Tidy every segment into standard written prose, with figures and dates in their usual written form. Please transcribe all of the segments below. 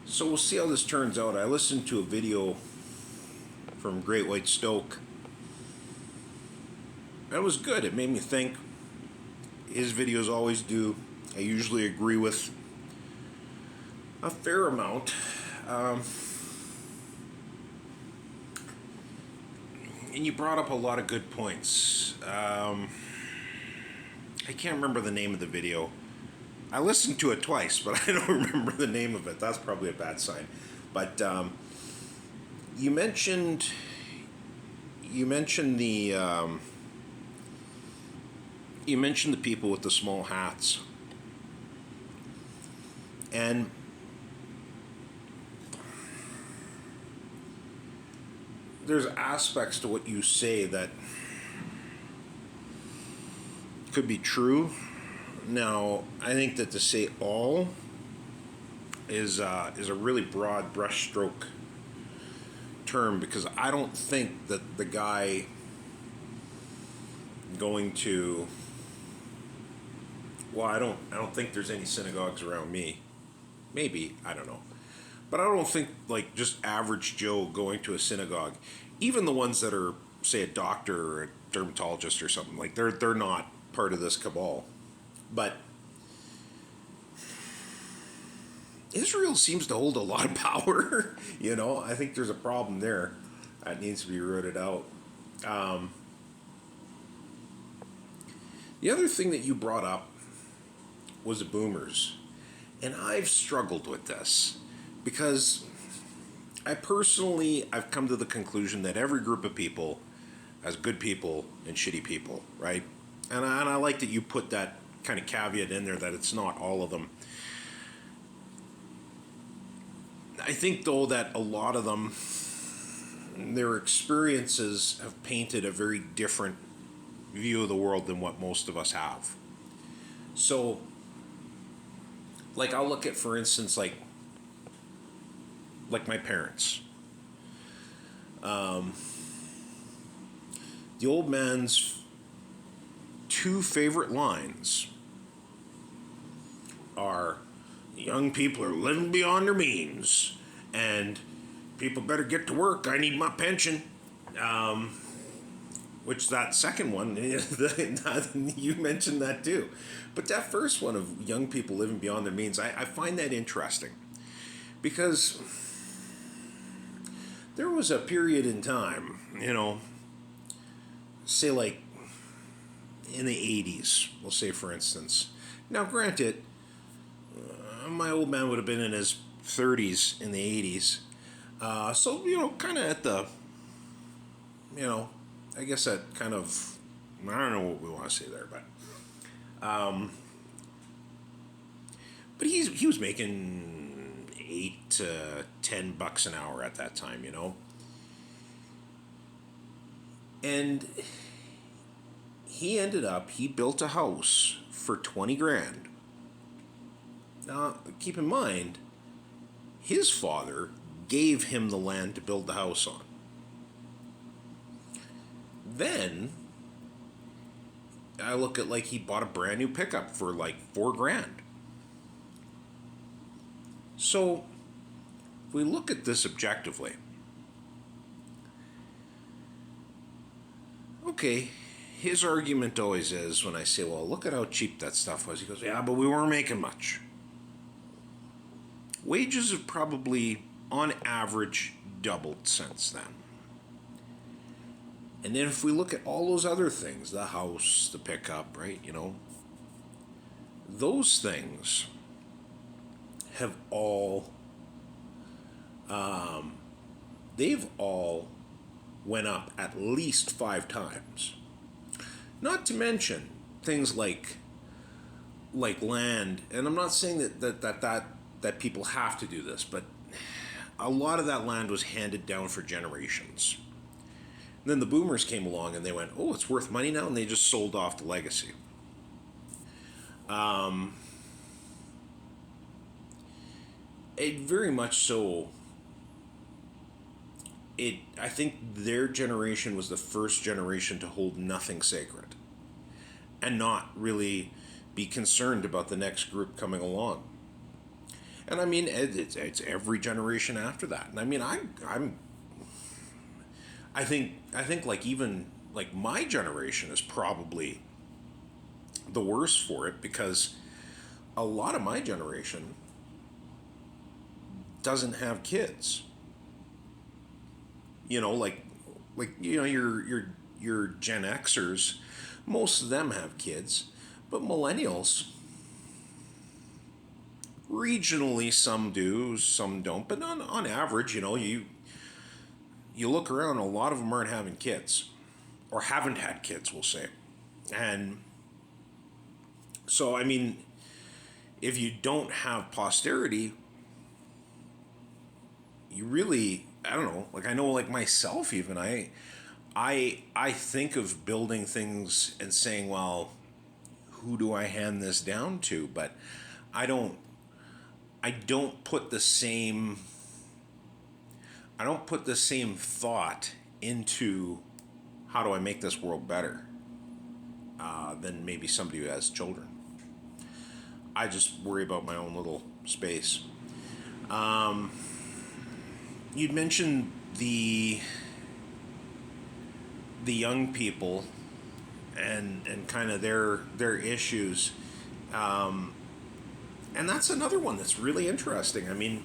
So we'll see how this turns out. I listened to a video from Great White Stoke. That was good. It made me think. His videos always do. I usually agree with a fair amount. And you brought up a lot of good points. I can't remember the name of the video. I listened to it twice, but I don't remember the name of it. That's probably a bad sign. But you mentioned the people with the small hats, and there's aspects to what you say that could be true. Now, I think that to say all is a really broad brushstroke term, because I don't think that the guy going to, well, I don't think there's any synagogues around me. Maybe, I don't know. But I don't think like just average Joe going to a synagogue, even the ones that are, say, a doctor or a dermatologist or something, like they're not part of this cabal. But Israel seems to hold a lot of power. I think there's a problem there that needs to be rooted out. The other thing that you brought up was the boomers. And I've struggled with this because I've come to the conclusion that every group of people has good people and shitty people, right? And I like that you put that kind of caveat in there, that it's not all of them. I think, though, that a lot of them, their experiences have painted a very different view of the world than what most of us have. So, like, I'll look at, for instance, like my parents. The old man's two favorite lines are, young people are living beyond their means, and people better get to work, I need my pension. Which, that second one, you mentioned that too. But that first one of young people living beyond their means, I find that interesting. Because there was a period in time, say like in the 80s, we'll say, for instance. Now, granted, my old man would have been in his 30s in the 80s. So, kind of at the, I guess that kind of, I don't know what we want to say there, but he was making $8 to $10 an hour at that time, and he built a house for 20 grand. Now, keep in mind, his father gave him the land to build the house on. Then, I look at, like, he bought a brand new pickup for like 4 grand. So, if we look at this objectively, okay, his argument always is, when I say, well, look at how cheap that stuff was, he goes, yeah, but we weren't making much. Wages have probably, on average, doubled since then. And then if we look at all those other things, the house, the pickup, right, those things have all, they've all went up at least 5 times. Not to mention things like land, and I'm not saying that people have to do this, but a lot of that land was handed down for generations. And then the boomers came along and they went, oh, it's worth money now, and they just sold off the legacy. It very much so. I think their generation was the first generation to hold nothing sacred and not really be concerned about the next group coming along. And I mean, it's every generation after that. And I mean, I think like even like my generation is probably the worst for it, because a lot of my generation doesn't have kids. You know, like you know your Gen Xers, most of them have kids, but millennials, regionally some do, some don't, but on average, you know, you look around, a lot of them aren't having kids, or haven't had kids, we'll say. And so I mean, if you don't have posterity, you really, I don't know, like I know like myself even, I think of building things and saying, well, who do I hand this down to? But I don't I don't put the same I don't put the same thought into how do I make this world better, than maybe somebody who has children. I just worry about my own little space. You'd mentioned the young people and kind of their issues, and that's another one that's really interesting. I mean,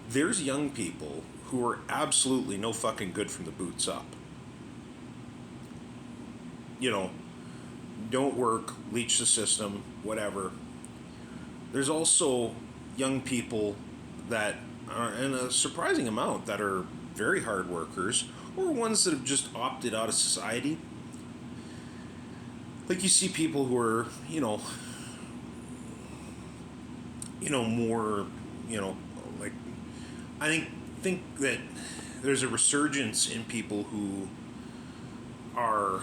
there's young people who are absolutely no fucking good from the boots up. You know, don't work, leech the system, whatever. There's also young people that are, in a surprising amount, that are very hard workers, or ones that have just opted out of society. Like you see people who are, more, like I think that there's a resurgence in people who are,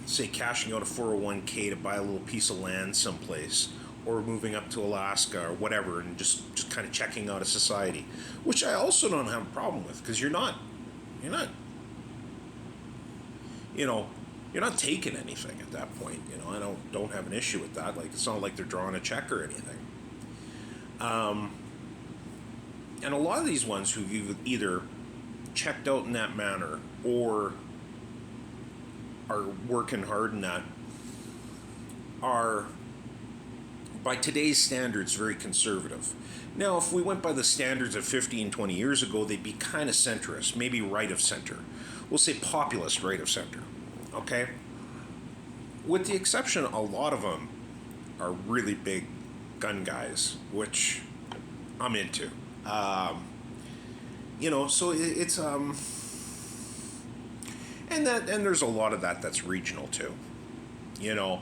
say, cashing out a 401k to buy a little piece of land someplace, or moving up to Alaska or whatever, and just kind of checking out of society, which I also don't have a problem with, because you're not you know you're not taking anything at that point. I don't have an issue with that. Like, it's not like they're drawing a check or anything. And a lot of these ones who've either checked out in that manner or are working hard in that are, by today's standards, very conservative. Now, if we went by the standards of 15, 20 years ago, they'd be kind of centrist, maybe right of center. We'll say populist right of center, okay? With the exception, a lot of them are really big gun guys, which I'm into. So it's and there's a lot of that that's regional too. You know,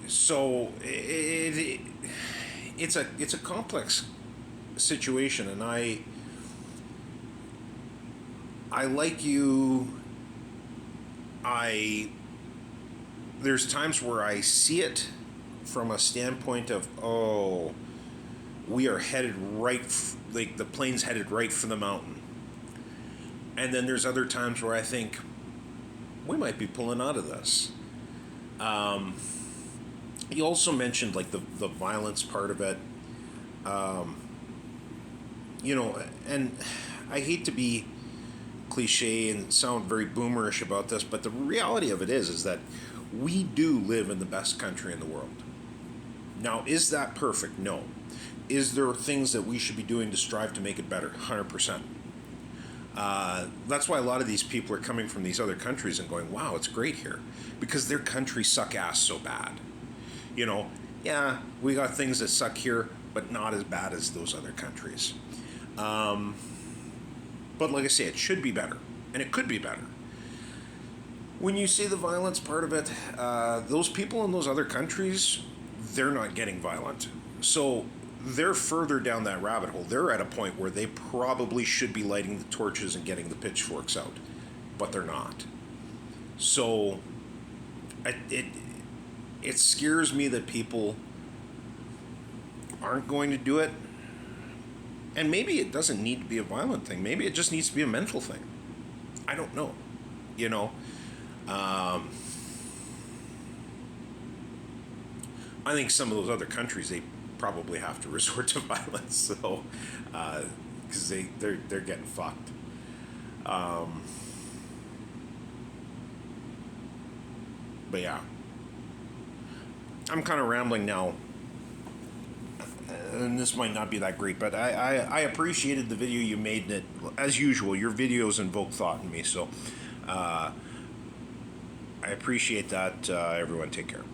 so it's a complex situation, and I like you. There's times where I see it from a standpoint of, oh, we are headed right, like the plane's headed right for the mountain. And then there's other times where I think we might be pulling out of this. You also mentioned like the violence part of it. And I hate to be cliche and sound very boomerish about this, but the reality of it is that we do live in the best country in the world. Now, is that perfect? No. Is there things that we should be doing to strive to make it better? 100%. That's why a lot of these people are coming from these other countries and going, wow, it's great here. Because their countries suck ass so bad. Yeah, we got things that suck here, but not as bad as those other countries. But like I say, it should be better. And it could be better. When you see the violence part of it, those people in those other countries, they're not getting violent. So they're further down that rabbit hole. They're at a point where they probably should be lighting the torches and getting the pitchforks out. But they're not. So it scares me that people aren't going to do it. And maybe it doesn't need to be a violent thing. Maybe it just needs to be a mental thing. I don't know. I think some of those other countries, they probably have to resort to violence. So, because they're getting fucked. But yeah, I'm kind of rambling now, and this might not be that great, but I appreciated the video you made. That, as usual, your videos invoke thought in me. So, I appreciate that. Everyone, take care.